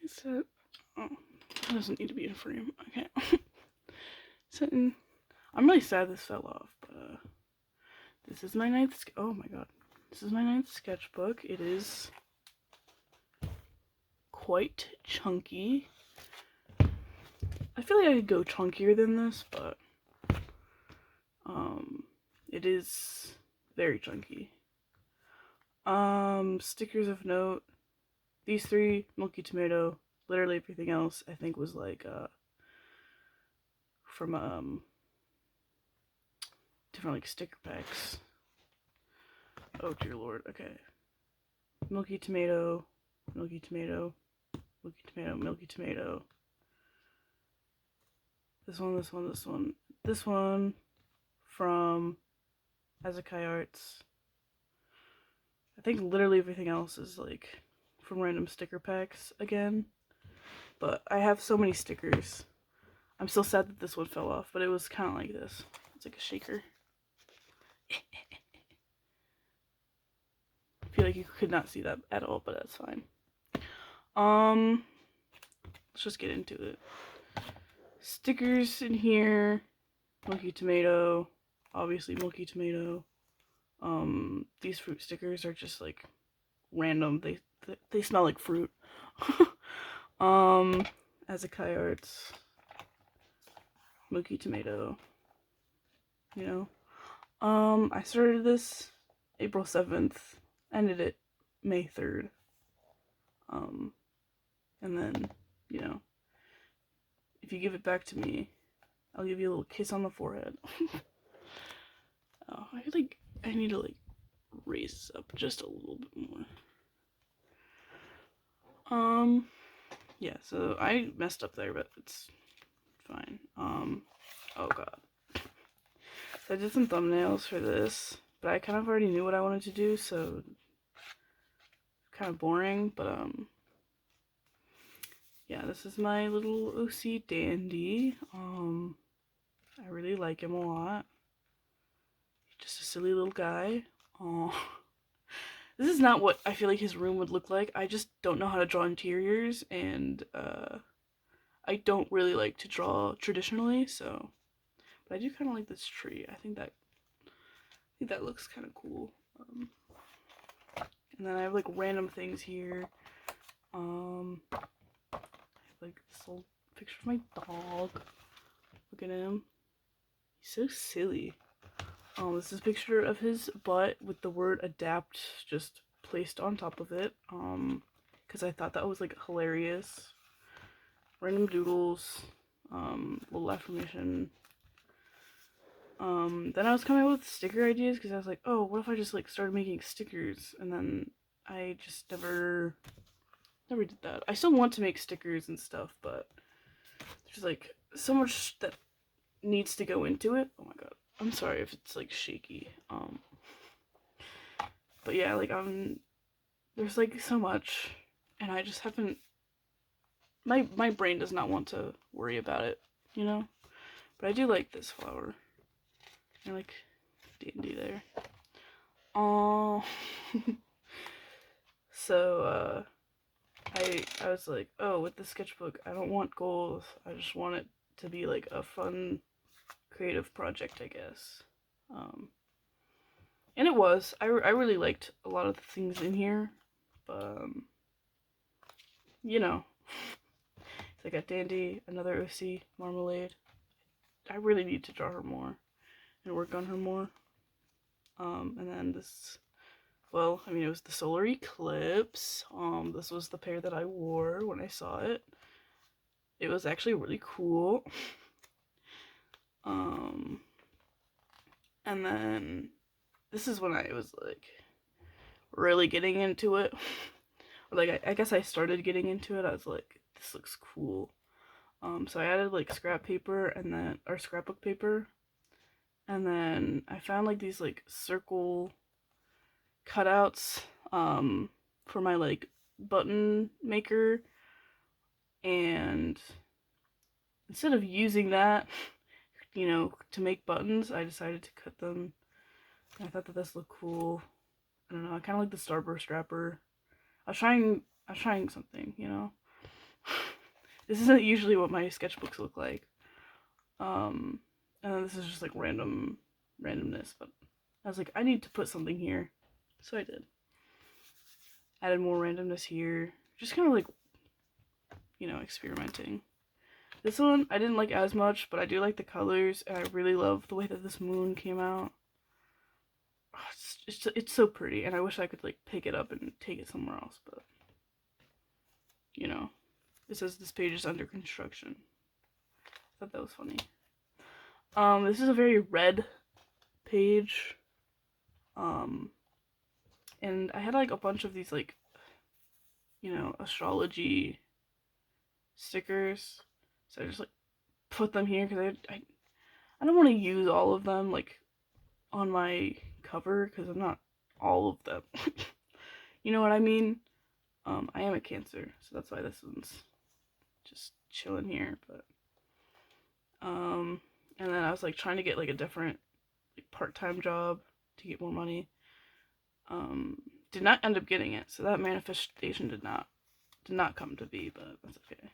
So, oh, it doesn't need to be in frame. Okay. So, I'm really sad this fell off, but this is my ninth. Oh my god, this is my ninth sketchbook. It is quite chunky. I feel like I could go chunkier than this, but it is very chunky. Stickers of note. These three, Milky Tomato, literally everything else I think was like from different like sticker packs. Oh dear lord, okay. Milky Tomato, Milky Tomato, Milky Tomato, Milky Tomato. This one, this one, this one. This one from Azakai Arts. I think literally everything else is like from random sticker packs again. But I have so many stickers. I'm still sad that this one fell off, but it was kind of like this. It's like a shaker. I feel like you could not see that at all, but that's fine. Let's just get into it. Stickers in here. Milky Tomato. Obviously Milky Tomato. These fruit stickers are just like random. They smell like fruit. Azakai Arts. Milky Tomato. You know. I started this April 7th. Ended it May 3rd. And then, you know, if you give it back to me, I'll give you a little kiss on the forehead. Oh, I need to like raise this up just a little bit more. Yeah, so I messed up there, but it's fine. Oh god. So I did some thumbnails for this, but I kind of already knew what I wanted to do, so kind of boring, but yeah, this is my little OC dandy. I really like him a lot. Just a silly little guy. Oh, this is not what I feel like his room would look like. I just don't know how to draw interiors, and I don't really like to draw traditionally, so. But I do kind of like this tree. I think that looks kind of cool. And then I have like random things here. I have like this little picture of my dog. Look at him. He's so silly. This is a picture of his butt with the word adapt just placed on top of it. Because I thought that was like hilarious. Random doodles. Little affirmation. Then I was coming up with sticker ideas because I was like, oh, what if I just like started making stickers? And then I just never did that. I still want to make stickers and stuff, but there's like so much that needs to go into it. Oh my god. I'm sorry if it's like shaky. But yeah, like there's like so much, and I just haven't. My brain does not want to worry about it, you know. But I do like this flower. I like dandy there. Oh. So I was like, oh, with the sketchbook, I don't want goals. I just want it to be like a fun, creative project, I guess. And it was. I really liked a lot of the things in here, but you know, so I got Dandy, another OC, Marmalade. I really need to draw her more and work on her more. And then this, well, I mean, it was the solar eclipse. This was the pair that I wore when I saw it. It was actually really cool. And then this is when I was like really getting into it. Like I guess I started getting into it. I was like, this looks cool. So I added like scrap paper and then or scrapbook paper, and then I found like these like circle cutouts for my like button maker, and instead of using that, you know, to make buttons, I decided to cut them. And I thought that this looked cool. I don't know. I kind of like the starburst wrapper. I was trying something, you know. This isn't usually what my sketchbooks look like. And then this is just like randomness, but I was like, I need to put something here. So I did. Added more randomness here. Just kind of like, experimenting. This one I didn't like as much, but I do like the colors, and I really love the way that this moon came out. Oh, it's so pretty, and I wish I could like pick it up and take it somewhere else, but it says this page is under construction. I thought that was funny. This is a very red page. And I had like a bunch of these like, astrology stickers. So I just like put them here because I don't want to use all of them like on my cover because I'm not all of them. You know what I mean? I am a Cancer, so that's why this one's just chilling here. But and then I was like trying to get like a different like part-time job to get more money. Did not end up getting it, so that manifestation did not come to be, but that's okay.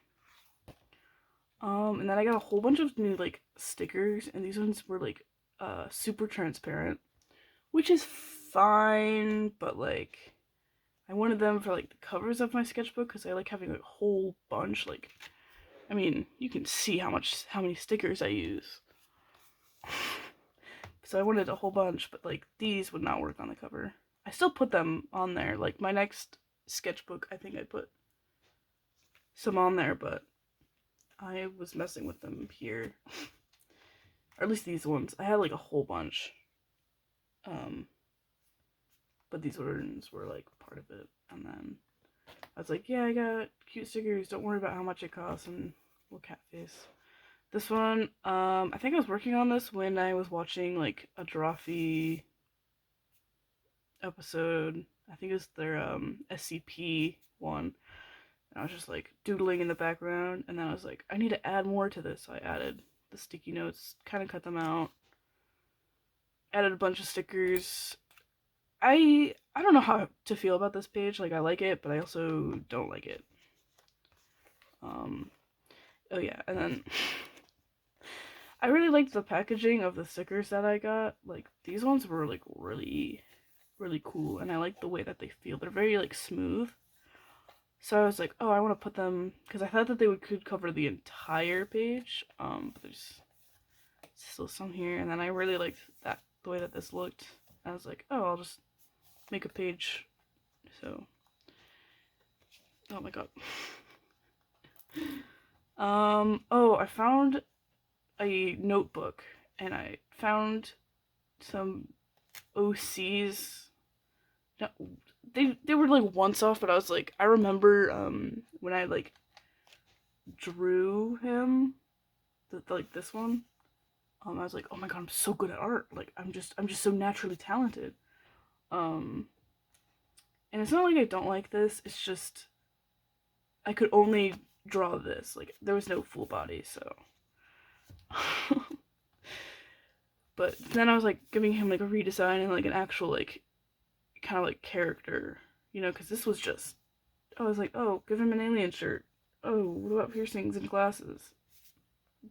And then I got a whole bunch of new like stickers, and these ones were like super transparent, which is fine, but like I wanted them for like the covers of my sketchbook because I like having a whole bunch. Like, I mean, you can see how many stickers I use. So I wanted a whole bunch, but like these would not work on the cover. I still put them on there. Like my next sketchbook, I think I put some on there, but I was messing with them here. Or at least these ones. I had like a whole bunch. But these ones were like part of it. And then I was like, yeah, I got cute stickers. Don't worry about how much it costs. And little cat face. This one, I think I was working on this when I was watching like a Giraffe episode. I think it was their SCP one. And I was just like doodling in the background, and then I was like, I need to add more to this. So I added the sticky notes, kind of cut them out, added a bunch of stickers. I don't know how to feel about this page. Like I like it, but I also don't like it. Oh yeah, and then I really liked the packaging of the stickers that I got. Like these ones were like really, really cool, and I like the way that they feel. They're very like smooth. So I was like, oh, I want to put them because I thought that they could cover the entire page. But there's still some here, and then I really liked the way that this looked. I was like, oh, I'll just make a page. So, oh my god. Oh, I found a notebook, and I found some OCs. No, they were like once off, but I was like, I remember when I like drew him, like this one. I was like, oh my god, I'm so good at art. Like I'm just so naturally talented. And it's not like I don't like this. It's just I could only draw this. Like there was no full body, so. But then I was like giving him like a redesign and like an actual like kind of like character, because this was just. I was like, oh, give him an alien shirt. Oh, what about piercings and glasses?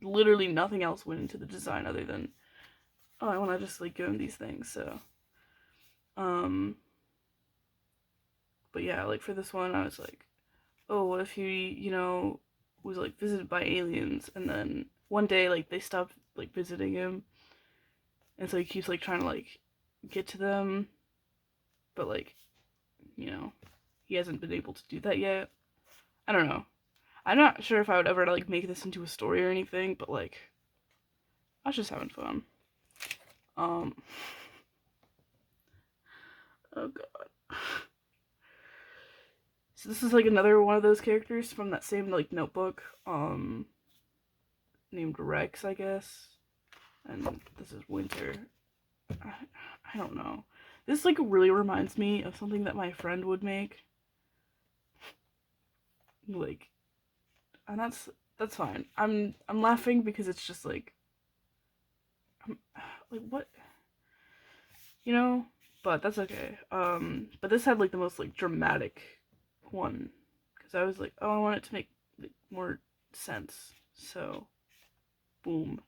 Literally nothing else went into the design other than, oh, I want to just like give him these things. So, but yeah, like for this one, I was like, oh, what if he, was like visited by aliens, and then one day like they stopped like visiting him, and so he keeps like trying to like get to them, but like, he hasn't been able to do that yet. I don't know. I'm not sure if I would ever like make this into a story or anything, but like I was just having fun. Oh god. So this is like another one of those characters from that same like notebook, named Rex, I guess. And this is Winter. I don't know. This like really reminds me of something that my friend would make. Like, and that's fine. I'm laughing because it's just like, like what, but that's okay. But this had like the most like dramatic one, because I was like, oh, I want it to like, more sense. So, boom.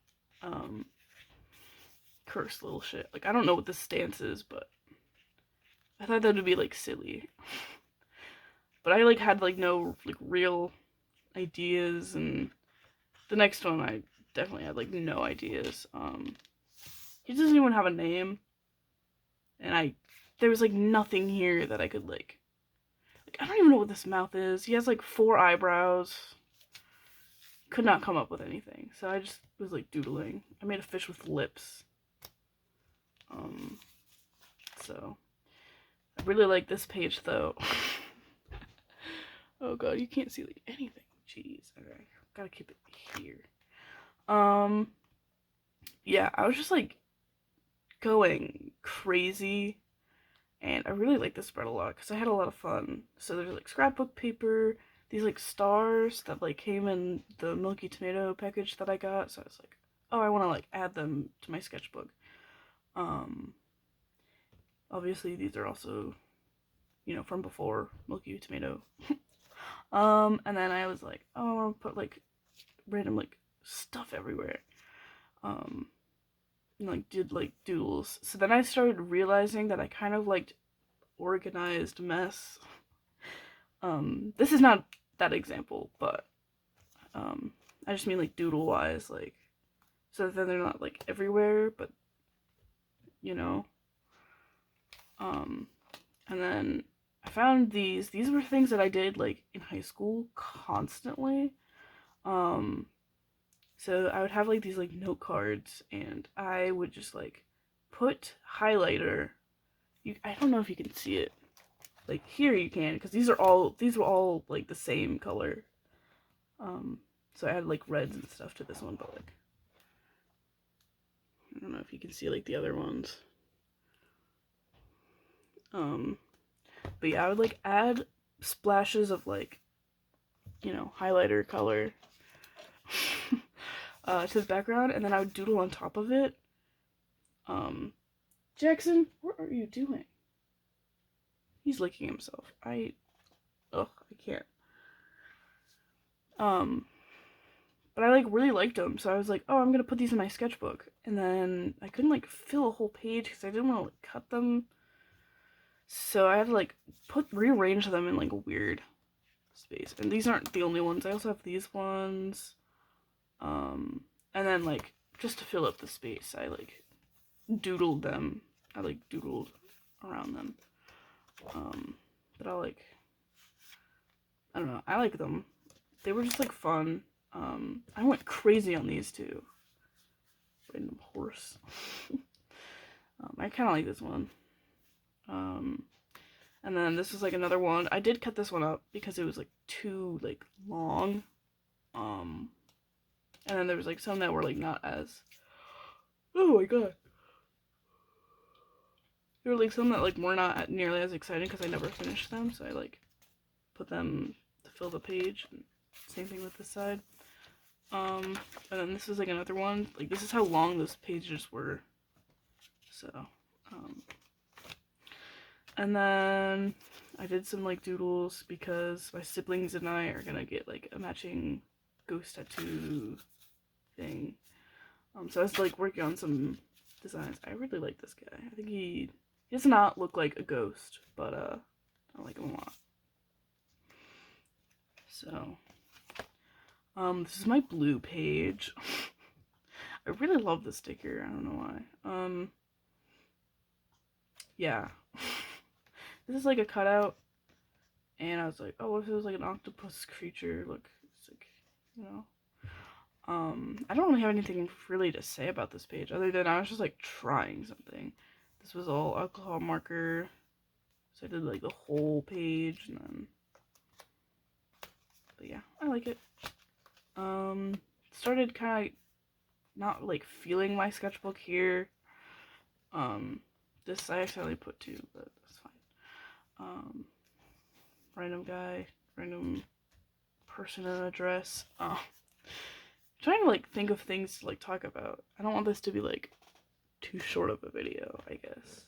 Cursed little shit. Like, I don't know what this stance is, but I thought that would be, like, silly. But I, like, had, like, no, like, real ideas, and the next one I definitely had, like, no ideas. He doesn't even have a name, and there was, like, nothing here that I could, like, I don't even know what this mouth is. He has, like, 4 eyebrows. Could not come up with anything, so I just was, like, doodling. I made a fish with lips. So, I really like this page, though. Oh god, you can't see, like, anything. Jeez, okay, gotta keep it here. Yeah, I was just, like, going crazy, and I really like this spread a lot, because I had a lot of fun. So there's, like, scrapbook paper, these, like, stars that, like, came in the Milky Tomato package that I got, so I was like, oh, I want to, like, add them to my sketchbook. Obviously, these are also, you know, from before Milky Tomato. And then I was like, oh, I want to put, like, random, like, stuff everywhere. And, like, did, like, doodles. So then I started realizing that I kind of liked organized mess. This is not that example, but, I just mean, like, doodle-wise, like, so that they're not, like, everywhere, but, you know. And then I found these were things that I did, like, in high school constantly. So I would have, like, these, like, note cards, and I would just, like, put highlighter. I don't know if you can see it. Like, here you can, because these were all, like, the same color. So I had, like, reds and stuff to this one, but, like, I don't know if you can see, like, the other ones. But yeah, I would, like, add splashes of, like, you know, highlighter color to the background, and then I would doodle on top of it. Jackson, what are you doing? He's licking himself. I can't. But I, like, really liked them, so I was like, oh, I'm gonna put these in my sketchbook. And then I couldn't, like, fill a whole page because I didn't want to, like, cut them. So I had to, like, rearrange them in, like, a weird space. And these aren't the only ones. I also have these ones. And then, like, just to fill up the space, I, like, doodled them. I, like, doodled around them. But I don't know, I like them. They were just, like, fun. I went crazy on these too. Random horse. I kind of like this one. And then this is, like, another one. I did cut this one up because it was, like, too, like, long. And then there was, like, some that were, like, not as... Oh my god. There were, like, some that, like, were not nearly as exciting because I never finished them, so I, like, put them to fill the page. And same thing with this side. And then this is, like, another one. Like, this is how long those pages were. So, and then I did some, like, doodles because my siblings and I are gonna get, like, a matching ghost tattoo thing. So I was, like, working on some designs. I really like this guy. I think he does not look like a ghost, but, I like him a lot. So, this is my blue page. I really love the sticker. I don't know why. Yeah. This is, like, a cutout. And I was like, oh, what if it was, like, an octopus creature? Look, it's like, you know. I don't really have anything really to say about this page other than I was just, like, trying something. This was all alcohol marker. So I did, like, the whole page and then... But yeah, I like it. Started kind of not, like, feeling my sketchbook here. This I accidentally put two, but that's fine. Random guy, random person and address. Trying to, like, think of things to, like, talk about. I don't want this to be, like, too short of a video, I guess.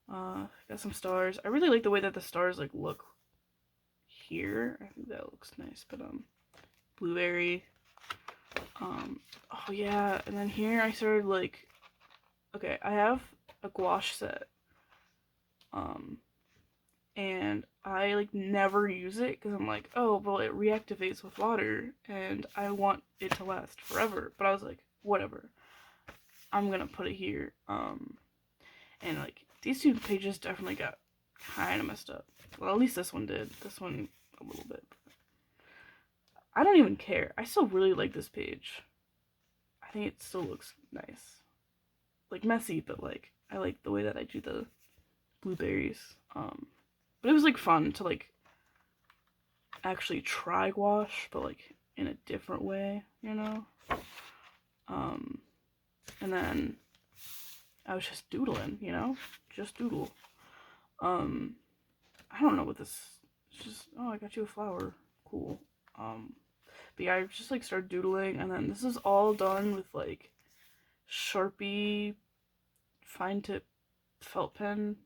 Got some stars. I really like the way that the stars, like, look here. I think that looks nice, but, blueberry. Oh yeah, and then here I started like, okay, I have a gouache set, and I like never use it because I'm like, oh, well, it reactivates with water, and I want it to last forever. But I was like, whatever, I'm gonna put it here. And like these two pages definitely got kind of messed up. Well, at least this one did. This one a little bit. I don't even care. I still really like this page. I think it still looks nice. Like messy, but like I like the way that I do the blueberries. But it was like fun to like actually try gouache, but like in a different way, you know? And then I was just doodling, you know? Just doodle. I don't know what this, it's just, oh, I got you a flower. Cool. But yeah, I just like started doodling, and then this is all done with like Sharpie fine tip felt pen.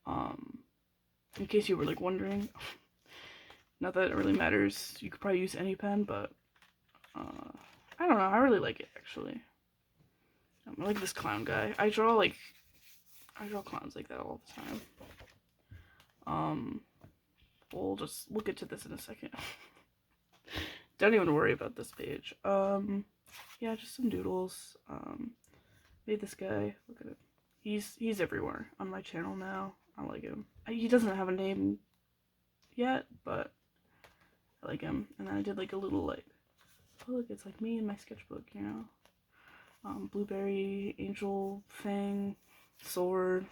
In case you were like wondering. Not that it really matters. You could probably use any pen, but I don't know. I really like it actually. I like this clown guy. I draw clowns like that all the time. We'll just look into this in a second. Don't even worry about this page. Yeah, just some doodles. Made this guy. Look at it. He's everywhere on my channel now. I like him. He doesn't have a name yet, but I like him. And then I did like a little like, oh look, it's like me in my sketchbook, you know. Blueberry, angel thing, sword,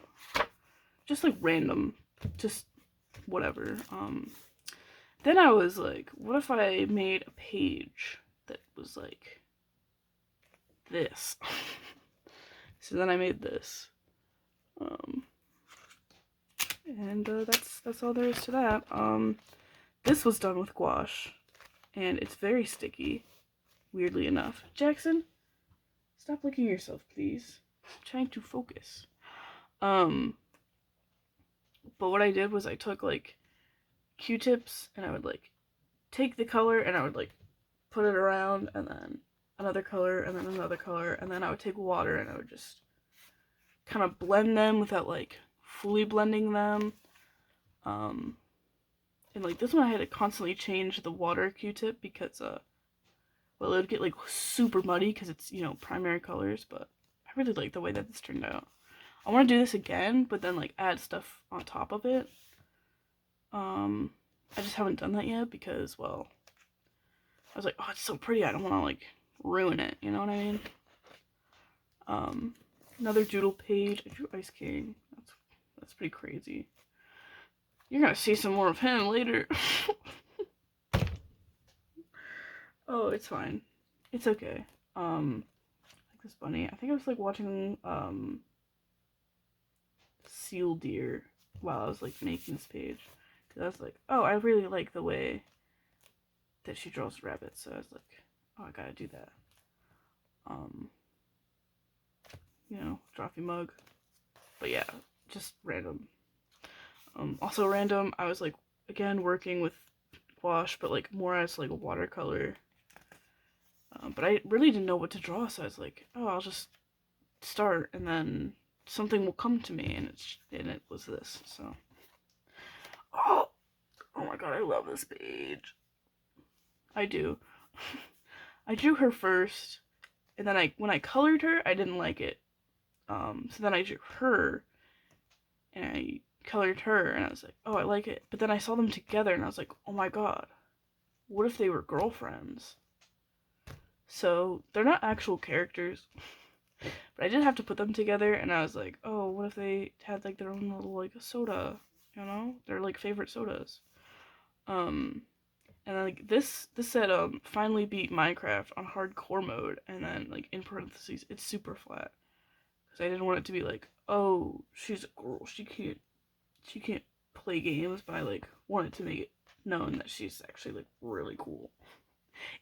just like random, just whatever. Then I was like, what if I made a page that was like this? So then I made this. And that's all there is to that. This was done with gouache, and it's very sticky, weirdly enough. Jackson, stop licking yourself, please. I'm trying to focus. But what I did was I took like Q-tips, and I would like take the color and I would like put it around, and then another color, and then another color, and then I would take water and I would just kind of blend them without like fully blending them. And like this one I had to constantly change the water Q-tip because well, it would get like super muddy because it's, you know, primary colors, but I really like the way that this turned out. I want to do this again, but then like add stuff on top of it. I just haven't done that yet because, well, I was like, oh, it's so pretty, I don't want to like ruin it, you know what I mean? Another doodle page. I drew Ice King. That's pretty crazy. You're gonna see some more of him later. Oh, it's fine. It's okay. Like this bunny. I think I was like watching Seal Deer while I was like making this page. Cause I was like, oh, I really like the way that she draws rabbits. So I was like, oh, I gotta do that. You know, Trophy mug. But yeah, just random. Also random, I was like, again, working with gouache, but like more as like a watercolor. But I really didn't know what to draw, so I was like, oh, I'll just start, and then something will come to me, and it was this. So, oh my god, I love this page. I do. I drew her first, and then when I colored her, I didn't like it. So then I drew her, and I colored her, and I was like, oh, I like it. But then I saw them together, and I was like, oh my god, what if they were girlfriends? So they're not actual characters, but I did have to put them together, and I was like, oh, what if they had like their own little like soda, you know, their like favorite sodas. And then like this said finally beat Minecraft on hardcore mode, and then like in parentheses it's super flat, because I didn't want it to be like, oh, she's a girl, she can't play games, but I like wanted to make it known that she's actually like really cool,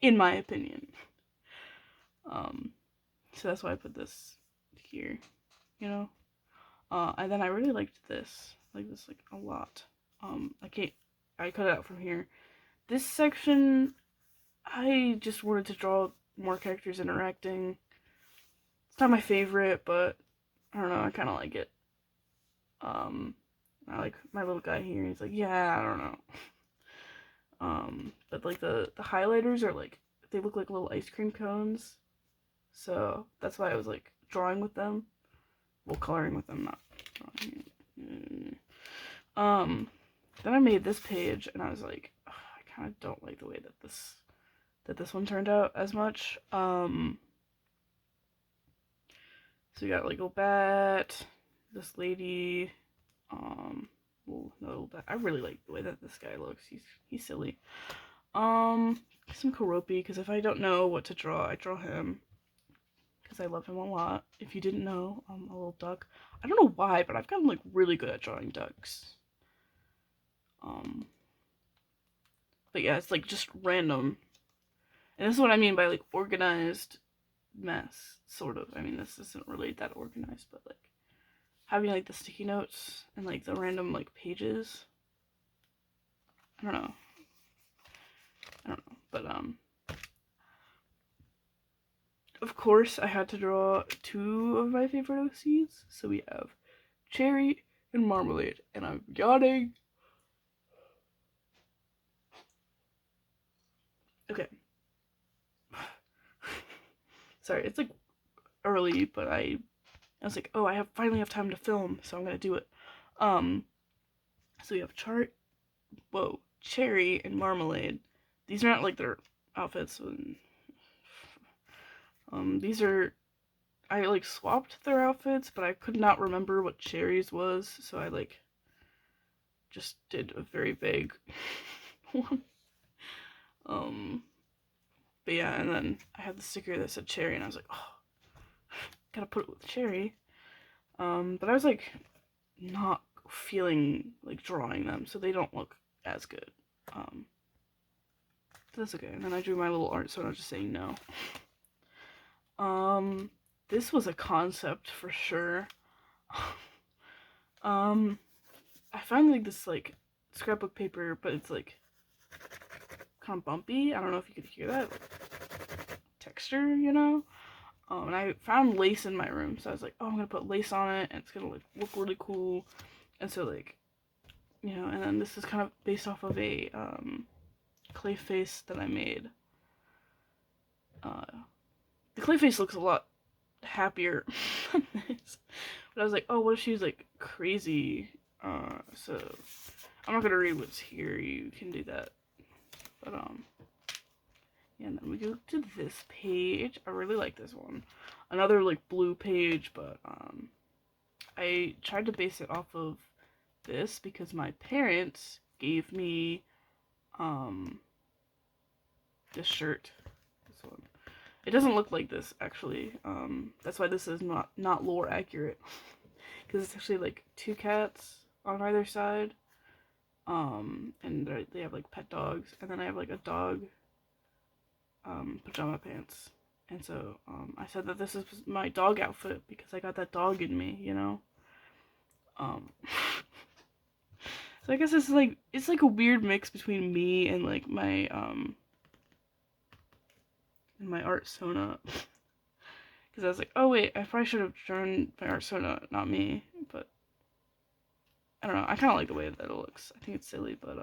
in my opinion. So that's why I put this here, you know. And then I really liked this, like a lot. I cut it out from here. This section I just wanted to draw more characters interacting. It's not my favorite, but I don't know, I kind of like it. I like my little guy here. He's like, yeah, I don't know. But like the highlighters are like, they look like little ice cream cones. So that's why I was like drawing with them. Well, coloring with them, not drawing. Then I made this page and I was like, oh, I kind of don't like the way that this one turned out as much. So we got like a bat, this lady, no, but I really like the way that this guy looks. He's silly. Some Karopi, because if I don't know what to draw, I draw him. Because I love him a lot. If you didn't know, a little duck. I don't know why, but I've gotten like really good at drawing ducks. But yeah, it's like just random. And this is what I mean by like organized mess, sort of. I mean, this isn't really that organized, but like having like the sticky notes and like the random like pages. I don't know. But of course I had to draw two of my favorite OCs. So we have Cherry and Marmalade, and I'm yawning. Okay. Sorry, it's like early, but I was like, oh, finally have time to film, so I'm gonna do it. So we have Cherry and Marmalade. These are not like their outfits. These are, I like swapped their outfits, but I could not remember what Cherry's was, so I like just did a very vague one. But yeah, and then I had the sticker that said Cherry, and I was like, oh, gotta put it with Cherry. But I was like not feeling like drawing them, so they don't look as good. That's okay. And then I drew my little art, so I was just saying no. This was a concept for sure. I found like this like scrapbook paper, but it's like kind of bumpy. I don't know if you could hear that like, texture, you know. And I found lace in my room, so I was like, oh, I'm gonna put lace on it, and it's gonna like look really cool. And so like, you know, and then this is kind of based off of a clay face that I made. The clay face looks a lot happier than this. But I was like, oh, what if she's like crazy? So I'm not gonna read what's here. You can do that. But yeah, and then we go to this page. I really like this one. Another like blue page, but I tried to base it off of this because my parents gave me this shirt. This one. It doesn't look like this actually. That's why this is not lore accurate. Because it's actually like two cats on either side. And they have like pet dogs, and then I have like a dog pajama pants. And so I said that this is my dog outfit because I got that dog in me, you know. So I guess it's like a weird mix between me and like my art Sona. Because I was like, oh wait, I probably should have drawn my art Sona, not me. But I don't know. I kind of like the way that it looks. I think it's silly, but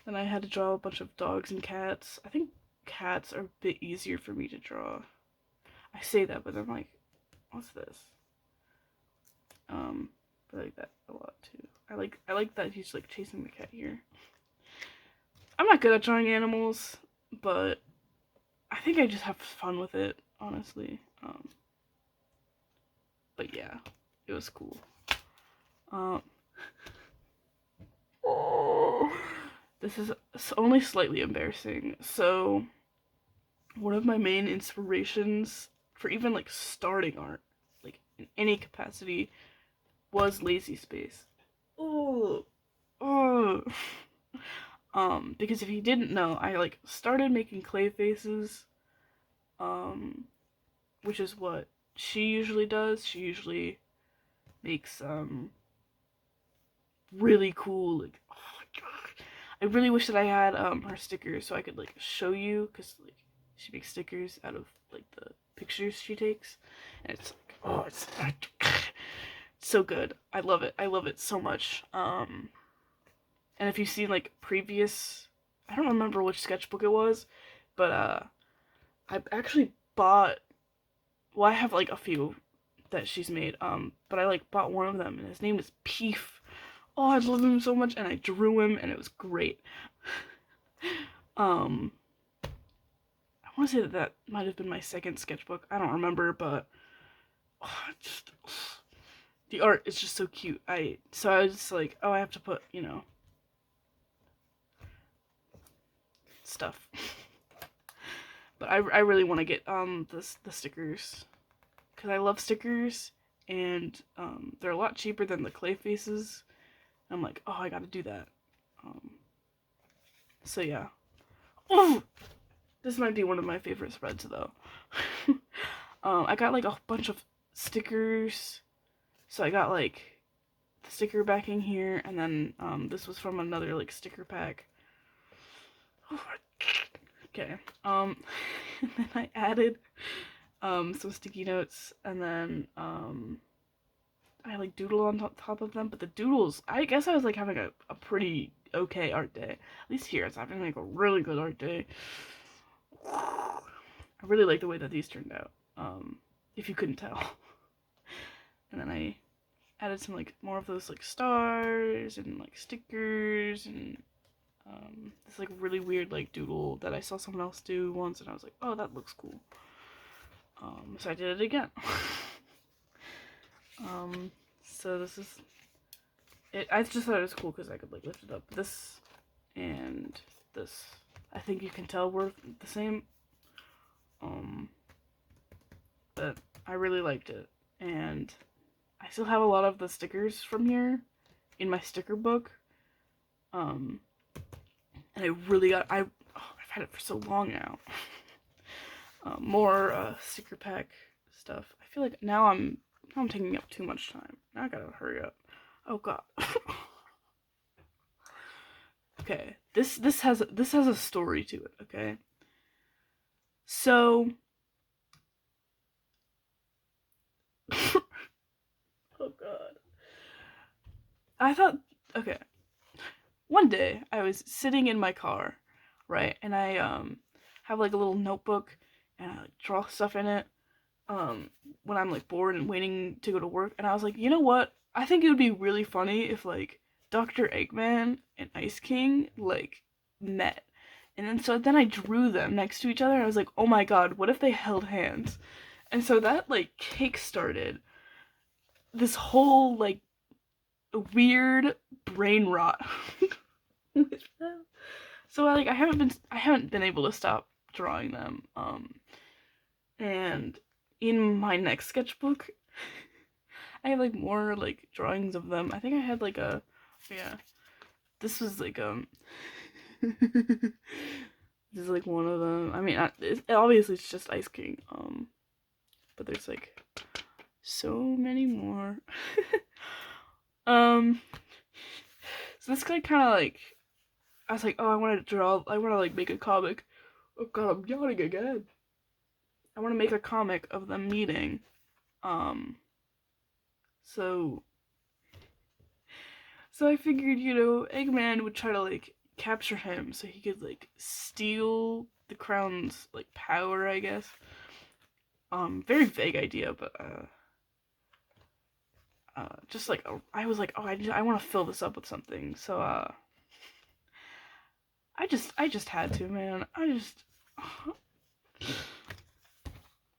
then I had to draw a bunch of dogs and cats. I think cats are a bit easier for me to draw. I say that, but I'm like, what's this? But I like that a lot too. I like that he's like chasing the cat here. I'm not good at drawing animals, but I think I just have fun with it, honestly. But yeah, it was cool. This is only slightly embarrassing. So, one of my main inspirations for even like starting art, like in any capacity, was Lazy Space. Oh, because if you didn't know, I like started making clay faces, which is what she usually does. She usually makes really cool, like, oh my god, I really wish that I had her stickers so I could like show you, because like she makes stickers out of like the pictures she takes, and it's like, oh, it's so good. I love it. I love it so much. And if you've seen like previous, I don't remember which sketchbook it was, but I actually bought. Well, I have like a few that she's made. But I like bought one of them, and his name is Peef. Oh, I love him so much, and I drew him, and it was great. um, I want to say that that might have been my second sketchbook. I don't remember, but oh, just the art is just so cute. So I was just like, oh, I have to put, you know, stuff. But I really want to get the stickers, because I love stickers, and they're a lot cheaper than the clay faces. I'm like, oh, I gotta do that. So yeah. Oh, this might be one of my favorite spreads though. I got like a bunch of stickers. So I got like the sticker backing here, and then this was from another like sticker pack. Okay. And then I added some sticky notes, and then I like doodle on top of them. But the doodles, I guess I was like having a pretty okay art day. At least here, it's having like a really good art day. I really like the way that these turned out. If you couldn't tell. And then I added some like more of those like stars and like stickers, and this like really weird like doodle that I saw someone else do once, and I was like, oh, that looks cool. So I did it again. So this is it. I just thought it was cool because I could like lift it up. This and this, I think you can tell we're the same. But I really liked it, and I still have a lot of the stickers from here in my sticker book. And I really got I've had it for so long now. More sticker pack stuff. I feel like now I'm taking up too much time. Now I gotta hurry up. Oh god. Okay, this has a story to it. Okay, so oh god, I thought, okay, one day I was sitting in my car, right, and I have like a little notebook, and I like, draw stuff in it when I'm like bored and waiting to go to work, and I was like, you know what? I think it would be really funny if like Dr. Eggman and Ice King like met. And then I drew them next to each other, and I was like, oh my god, what if they held hands? And so that like kickstarted this whole like weird brain rot. So like I haven't been able to stop drawing them. And in my next sketchbook, I have like more like drawings of them. I think I had like a, yeah, this was like this is like one of them. I mean, obviously it's just Ice King. But there's like so many more. So this guy kind of like, I was like, oh, I want to like make a comic. Oh god, I'm yawning again. I want to make a comic of them meeting. So I figured, you know, Eggman would try to like capture him so he could like steal the crown's like power, I guess. Very vague idea, but just like I was like, oh, I want to fill this up with something. So I just had to, man.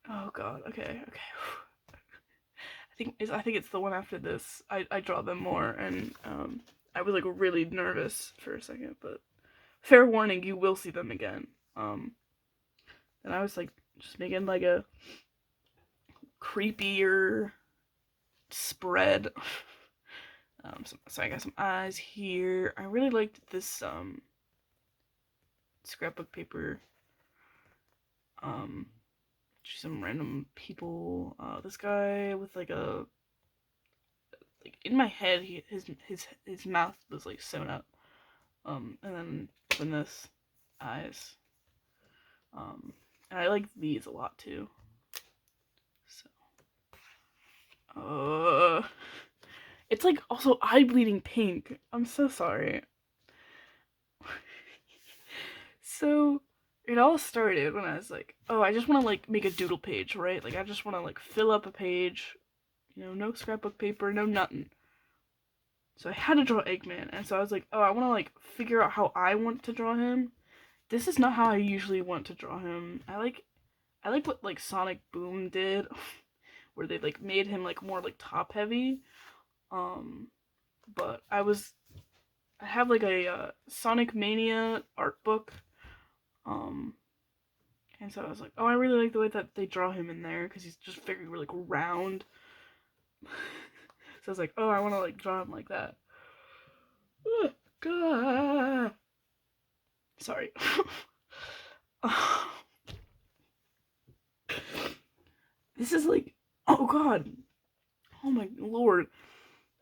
Oh god. Okay. I think it's the one after this. I draw them more, and I was like really nervous for a second, but fair warning, you will see them again. And I was like just making like a creepier spread. So I got some eyes here. I really liked this scrapbook paper. Some random people. This guy with like a, like in my head, his mouth was like sewn up. And then from this, eyes. And I like these a lot too. So, it's like also eye bleeding pink. I'm so sorry. So it all started when I was like, oh, I just want to like make a doodle page, right? Like I just want to like fill up a page, no scrapbook paper, no nothing. So I had to draw Eggman, and so I was like, oh, I want to like figure out how I want to draw him. This is not how I usually want to draw him. I like what like Sonic Boom did, where they like made him like more like top heavy. But I have like a Sonic Mania art book. Um, and so I was like, oh, I really like the way that they draw him in there because he's just very like round. So I was like, oh, I want to like draw him like that. God. Sorry. This is like, oh god, oh my lord.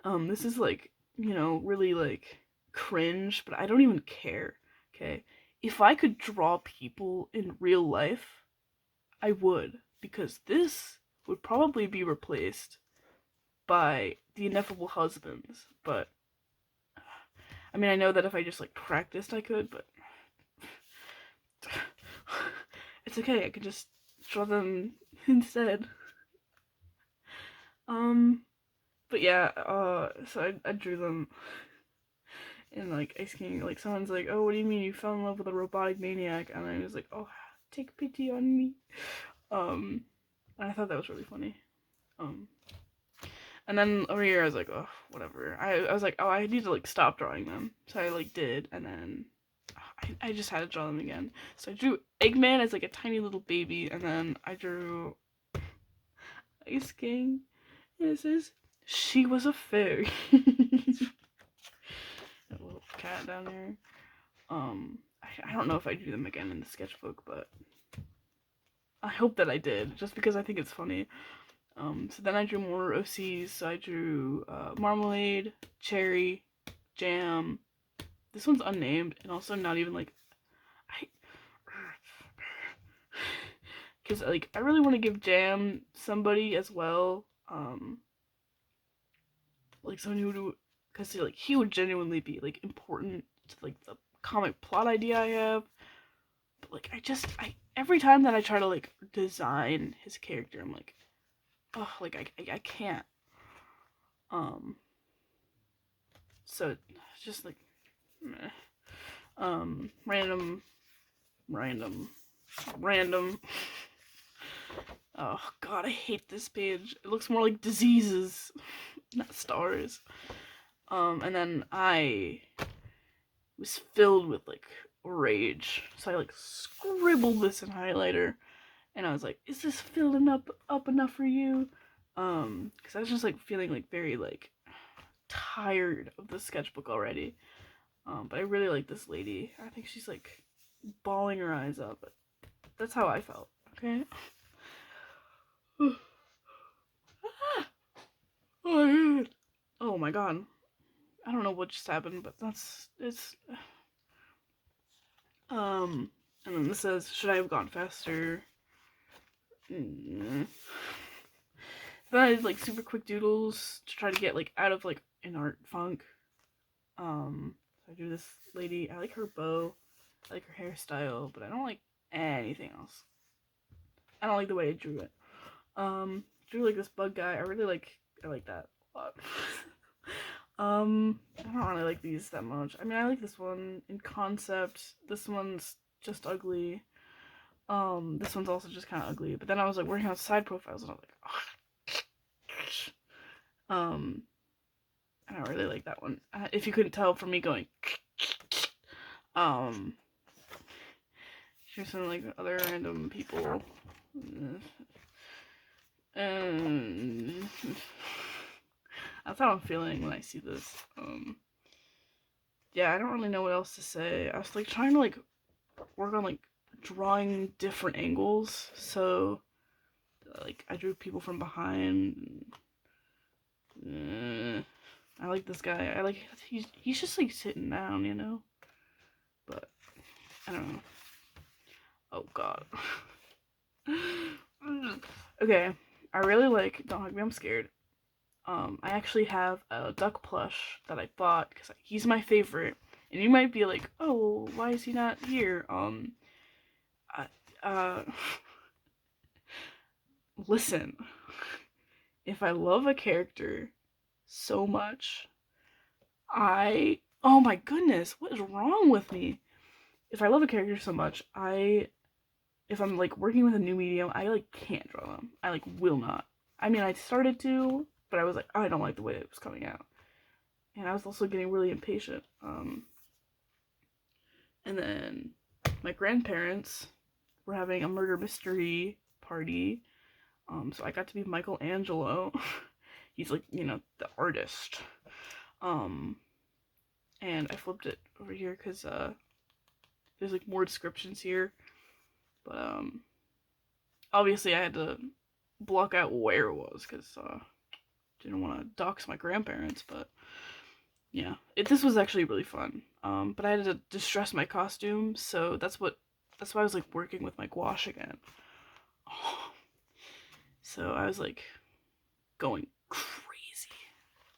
This is like, really like cringe, but I don't even care. Okay, if I could draw people in real life, I would, because this would probably be replaced by the ineffable husbands. But I mean, I know that if I just like practiced, I could, but it's okay. I could just draw them instead. But yeah, so I drew them in like Ice King. Like someone's like, "Oh, what do you mean you fell in love with a robotic maniac?" And I was like, "Oh, take pity on me." Um, and I thought that was really funny. Um, and then over here I was like, "Oh, whatever." I was like, "Oh, I need to like stop drawing them." So I like did, and then I just had to draw them again. So I drew Eggman as like a tiny little baby, and then I drew Ice King. And it says, "She was a fairy." A little cat down there. I don't know if I drew them again in the sketchbook, but I hope that I did, just because I think it's funny. So then I drew more OCs. So I drew Marmalade, Cherry, Jam. This one's unnamed, and also not even like because like I really want to give Jam somebody as well. Like someone who, because like he would genuinely be like important to like the comic plot idea I have. But like I every time that I try to like design his character, I'm like, oh, like I can't. Um, so it's just like, meh. Random, random, random. Oh god, I hate this page. It looks more like diseases, not stars. And then I was filled with like rage, so I like scribbled this in highlighter, and I was like, "Is this filling up enough for you?" Because I was just like feeling like very like tired of the sketchbook already. But I really like this lady. I think she's like bawling her eyes out, but that's how I felt. Okay. Oh my god. I don't know what just happened, but it's and then this says, should I have gone faster? Mm. Then I did like super quick doodles to try to get like out of like an art funk. So I drew this lady. I like her bow. I like her hairstyle, but I don't like anything else. I don't like the way I drew it. Drew like this bug guy. I like that a lot. I don't really like these that much. I mean, I like this one in concept. This one's just ugly. This one's also just kind of ugly. But then I was like working on side profiles, and I was like, I don't really like that one. If you couldn't tell from me going, here's some like other random people. And that's how I'm feeling when I see this. Yeah, I don't really know what else to say. I was like trying to like work on like drawing different angles. So like I drew people from behind. I like this guy. He's just like sitting down, I don't know. Oh god. Okay, I really like Don't Hug Me, I'm Scared. I actually have a duck plush that I bought because he's my favorite. And you might be like, oh, why is he not here? I, uh, listen, if I love a character so much, oh my goodness, what is wrong with me? If I love a character so much, if I'm like working with a new medium, I like can't draw them. I like will not. I mean, I started to, but I was like, oh, I don't like the way it was coming out. And I was also getting really impatient. And then my grandparents were having a murder mystery party. So I got to be Michelangelo. He's like, the artist. And I flipped it over here because there's like more descriptions here. But obviously I had to block out where it was because didn't want to dox my grandparents. But yeah, this was actually really fun. But I had to distress my costume, so that's why I was like working with my gouache again. Oh. So I was like going crazy.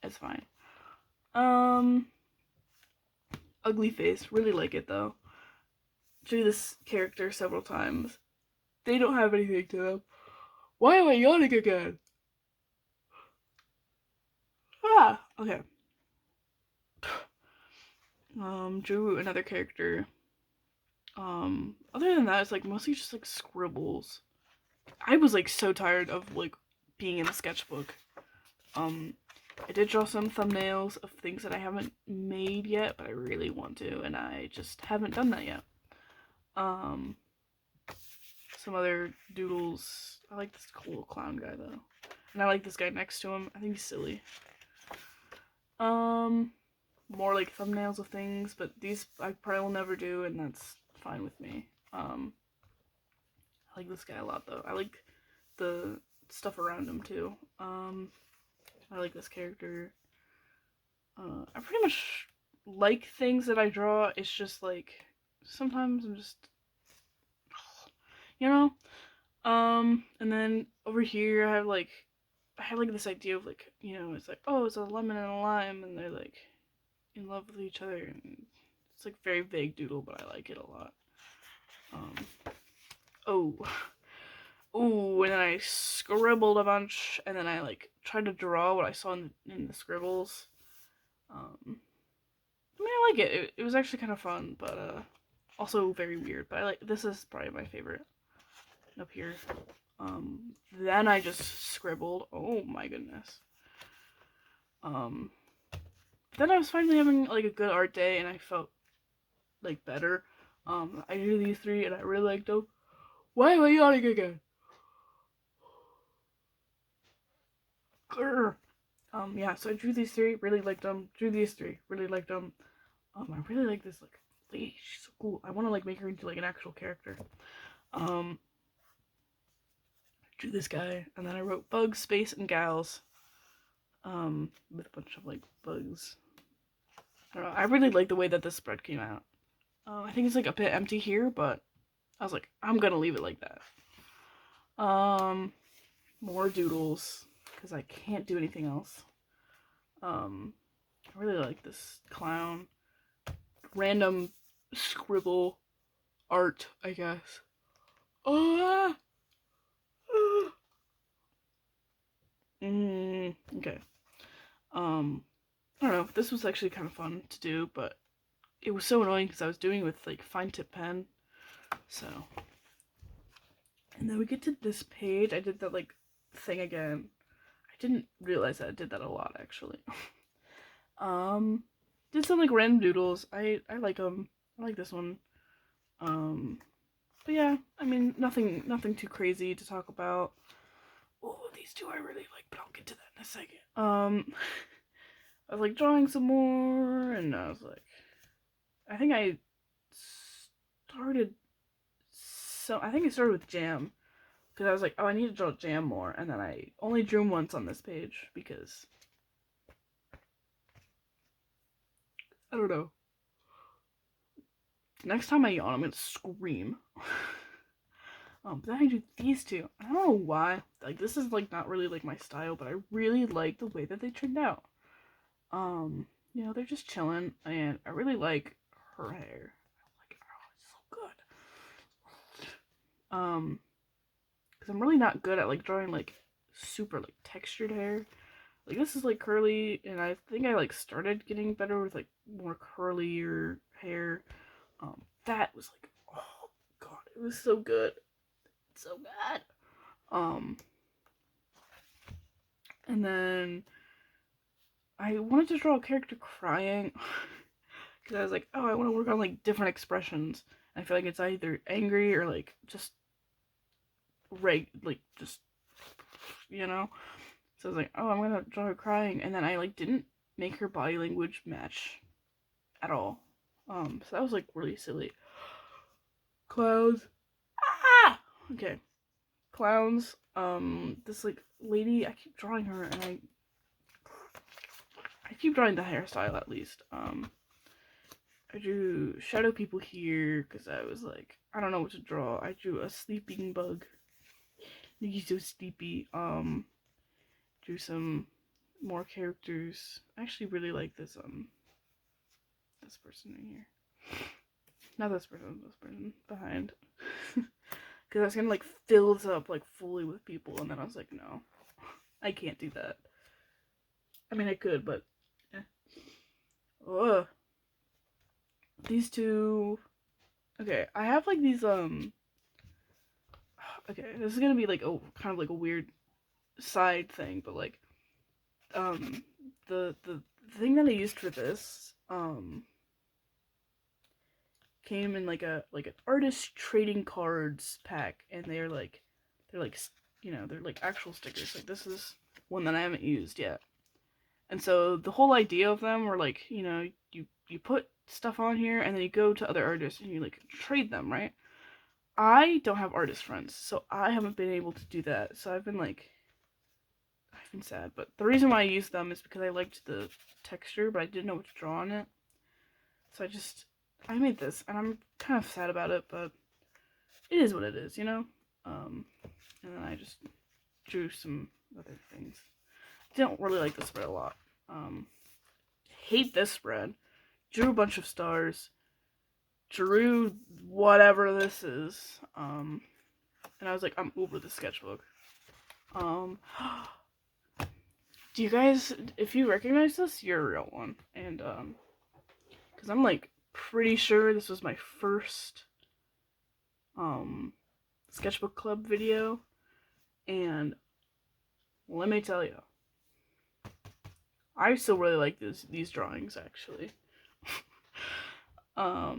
It's fine. Ugly Face, really like it though. Drew this character several times. They don't have anything to them. Why am I yawning again? Ah, okay. Drew another character. Other than that, it's like mostly just like scribbles. I was like so tired of like being in the sketchbook. I did draw some thumbnails of things that I haven't made yet, but I really want to, and I just haven't done that yet. Some other doodles. I like this cool clown guy though, and I like this guy next to him. I think he's silly. More like thumbnails of things, but these I probably will never do, and that's fine with me. I like this guy a lot though. I like the stuff around him too. I like this character. I pretty much like things that I draw. It's just like sometimes I'm just, and then over here I have like this idea of like, it's like, oh, it's a lemon and a lime, and they're like in love with each other, and it's like very vague doodle, but I like it a lot. Oh, and then I scribbled a bunch, and then I like tried to draw what I saw in the scribbles. I mean, I like it. It was actually kind of fun, but also very weird. But this is probably my favorite up here. Then I just scribbled. Oh my goodness. Then I was finally having like a good art day, and I felt like better. I drew these three, and I really liked them. Why am I yawning again? Grr. Yeah, so I drew these three, really liked them. Drew these three, really liked them. I really like this like lady. She's so cool. I want to like make her into like an actual character. Drew this guy, and then I wrote bugs, space, and gals. With a bunch of like bugs. I don't know. I really like the way that this spread came out. I think it's like a bit empty here, but I was like, I'm gonna leave it like that. More doodles because I can't do anything else. I really like this clown. Random scribble art, I guess. Okay. I don't know. This was actually kind of fun to do, but it was so annoying because I was doing it with like fine tip pen. So, and then we get to this page. I did that like thing again. I didn't realize that I did that a lot actually. Did some like random doodles. I like them. I like this one. But yeah, I mean nothing too crazy to talk about. Oh, these two I really like, but I'll get to that in a second. I was like drawing some more, and I was like, I think I started with jam because I was like, oh, I need to draw jam more, and then I only drew him once on this page because I don't know. Next time I yawn, I'm gonna scream. But then I do these two. I don't know why. Like, this is, like, not really, like, my style, but I really like the way that they turned out. You know, they're just chilling, and I really like her hair. Like, oh, it's so good. Because I'm really not good at, like, drawing, like, super, like, textured hair. Like, this is, like, curly, and I think I, like, started getting better with, like, more curlier hair. That was, like, oh, God, it was so good. So good. And then I wanted to draw a character crying because I was like, oh, I want to work on like different expressions. I feel like it's either angry or like just like just you know. So I was like, oh, I'm gonna draw her crying, and then I like didn't make her body language match at all. So that was like really silly. Clowns. Ah. Okay. Clowns. This like lady, I keep drawing her, and I keep drawing the hairstyle at least. I drew shadow people here because I was like, I don't know what to draw. I drew a sleeping bug. He's so sleepy. Drew some more characters. I actually really like this this person in here. Not this person behind. Because I was gonna like fill this up like fully with people, and then I was like, no, I can't do that. I mean, I could, but ugh. These two. Okay, I have like these okay, this is gonna be like kind of like a weird side thing, but like the thing that I used for this came in like an artist trading cards pack, and they're like they're like actual stickers. Like this is one that I haven't used yet. And so the whole idea of them were like, you put stuff on here and then you go to other artists and you like trade them, right? I don't have artist friends, so I haven't been able to do that. So I've been sad. But the reason why I used them is because I liked the texture, but I didn't know what to draw on it. So I made this, and I'm kind of sad about it, but it is what it is, you know? And then I just drew some other things. Didn't really like the spread a lot. Hate this spread. Drew a bunch of stars. Drew whatever this is. And I was like, I'm over the sketchbook. Do you guys, if you recognize this, you're a real one. And, because I'm like pretty sure this was my first, sketchbook club video. And let me tell you, I still really like these drawings actually. I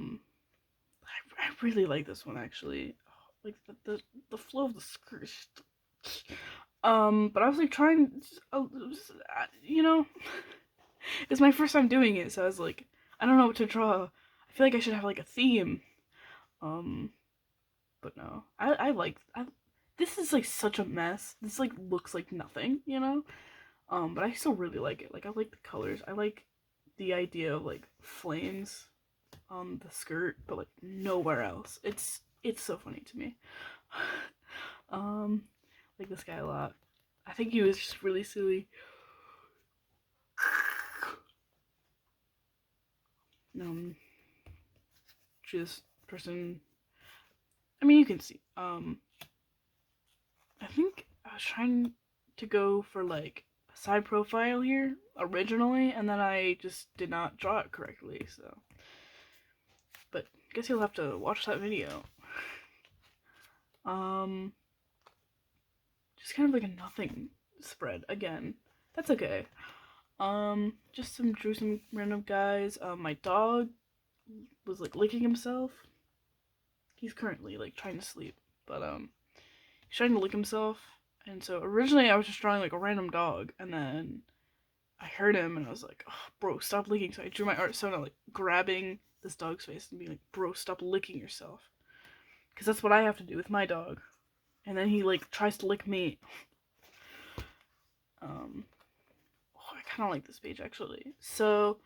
really like this one actually. Like the flow of the skirt. But I was like trying, it's my first time doing it, so I was like, I don't know what to draw. I feel like I should have like a theme. But no, this is like such a mess. This like looks like nothing, you know. But I still really like it. Like I like the colors. I like the idea of like flames on the skirt, but like nowhere else. It's so funny to me. Like this guy a lot. I think he was just really silly. This person. I mean, you can see. I think I was trying to go for like a side profile here originally, and then I just did not draw it correctly. So, but I guess you'll have to watch that video. Just kind of like a nothing spread again. That's okay. Drew some random guys. My dog was like licking himself. He's currently like trying to sleep, but he's trying to lick himself. And so originally I was just drawing like a random dog, and then I heard him and I was like, oh, bro, stop licking. So I drew my art persona like grabbing this dog's face and being like, bro, stop licking yourself. Because that's what I have to do with my dog. And then he like tries to lick me. I kind of like this page actually. So,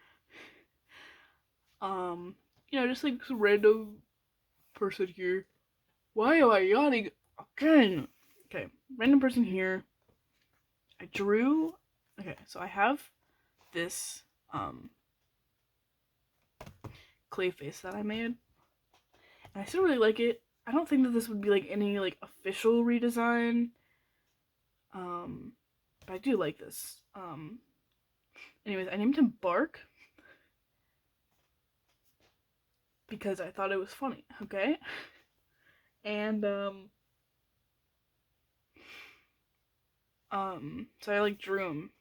you know, just like some random person here. Why am I yawning again? Okay, random person here. I drew. Okay, so I have this clay face that I made, and I still really like it. I don't think that this would be like any like official redesign, but I do like this. Anyways, I named him Bark because I thought it was funny. Okay, and so I like drew him.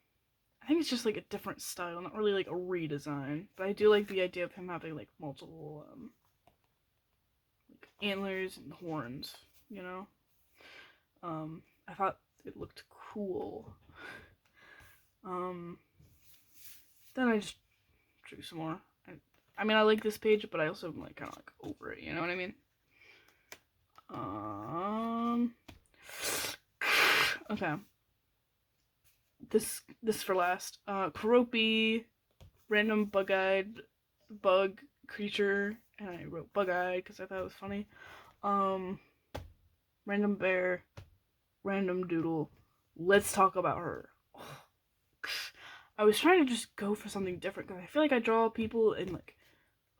I think it's just like a different style, not really like a redesign, but I do like the idea of him having like multiple like antlers and horns, you know. I thought it looked cool. Then I just drew some more. I mean, I like this page, but I also am like kind of like over it. You know what I mean? Okay. This for last. Karopi, random bug-eyed bug creature, and I wrote bug-eyed because I thought it was funny. Random bear, random doodle. Let's talk about her. I was trying to just go for something different because I feel like I draw people in like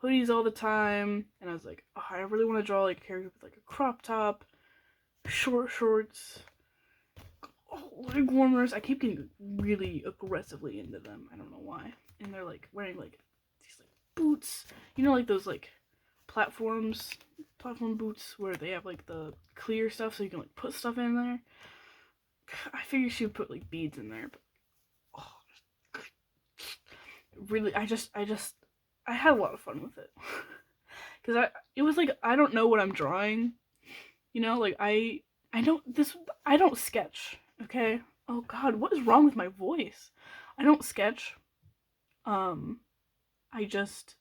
hoodies all the time, and I was like, oh, I really want to draw like a character with like a crop top, short shorts, leg warmers. I keep getting really aggressively into them. I don't know why. And they're like wearing like these like boots, you know, like those like platform boots where they have like the clear stuff so you can like put stuff in there. I figured she would put like beads in there, but really, I had a lot of fun with it. Because it was like, I don't know what I'm drawing, you know, like I don't sketch, okay? Oh god, what is wrong with my voice? I don't sketch. I just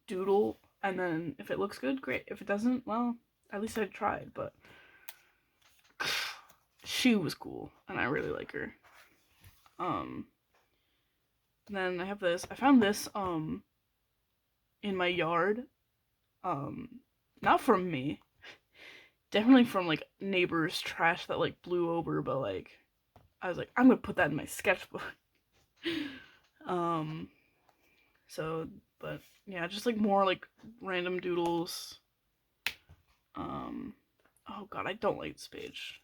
doodle, and then if it looks good, great. If it doesn't, well, at least I tried, but she was cool, and I really like her. Then I have this. I found this in my yard. Not from me. Definitely from like neighbors' trash that like blew over, but like I was like, I'm gonna put that in my sketchbook. So but yeah, just like more like random doodles. Oh god, I don't like this page.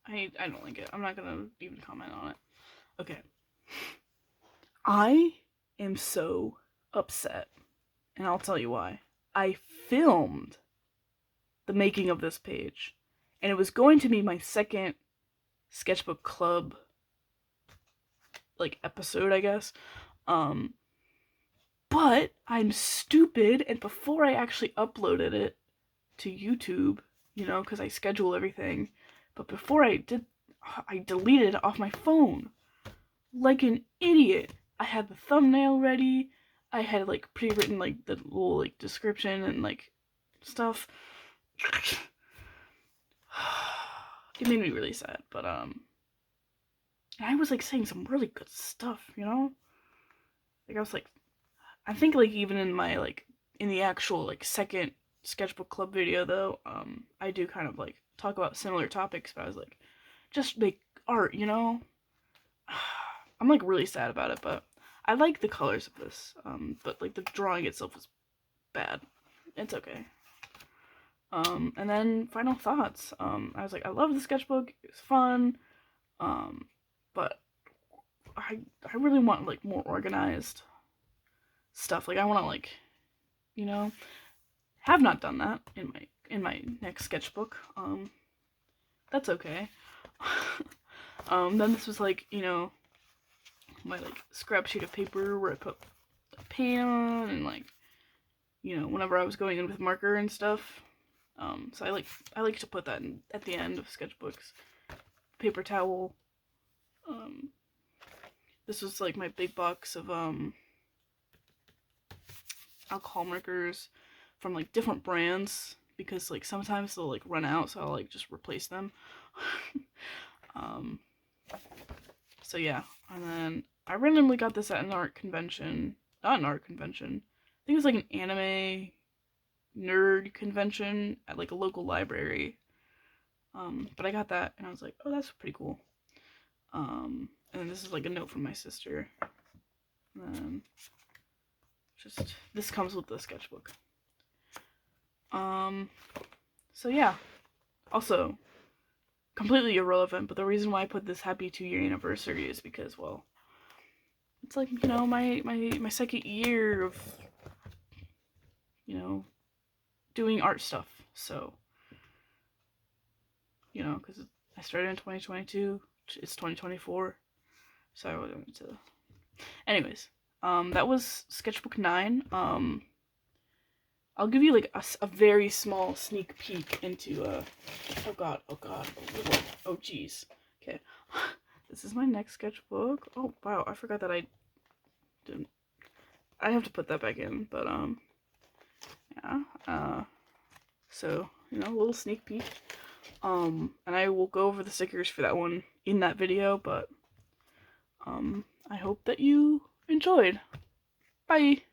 I don't like it. I'm not gonna even comment on it. Okay. I am so upset, and I'll tell you why. I filmed the making of this page, and it was going to be my second sketchbook club like episode, I guess. But I'm stupid, and before I actually uploaded it to YouTube, you know, because I schedule everything, but before I did, I deleted it off my phone like an idiot. I had the thumbnail ready. I had like pre-written like the little like description and like stuff. It made me really sad, but I was like saying some really good stuff, you know? Like I was like, I think like even in my like in the actual like second sketchbook club video though, I do kind of like talk about similar topics, but I was like, just make art, you know? I'm like really sad about it, but I like the colors of this, but like the drawing itself was bad. It's okay. And then final thoughts. I was like, I love the sketchbook. It was fun. But I really want like more organized stuff. Like I want to like, you know, have not done that in my next sketchbook. That's okay. Then this was like, you know, my like scrap sheet of paper where I put a pen and like, you know, whenever I was going in with marker and stuff. So I like to put that in at the end of sketchbooks. Paper towel. This was like my big box of alcohol markers from like different brands because like sometimes they'll like run out, so I'll like just replace them. So yeah, and then I randomly got this at an art convention. Not an art convention. think it was like an anime nerd convention at like a local library. But I got that and I was like, oh, that's pretty cool. And then this is like a note from my sister. And then just this comes with the sketchbook. So yeah. Also, completely irrelevant, but the reason why I put this happy 2-year anniversary is because, well, it's like, you know, my second year of, you know, doing art stuff. So, you know, because I started in 2022, it's 2024, so I wanted to. Anyways, that was Sketchbook 9. I'll give you like a very small sneak peek into oh god, oh jeez. Okay, this is my next sketchbook. Oh wow, I forgot that I didn't. I have to put that back in, but yeah. So you know, a little sneak peek. And I will go over the stickers for that one in that video, but I hope that you enjoyed. Bye.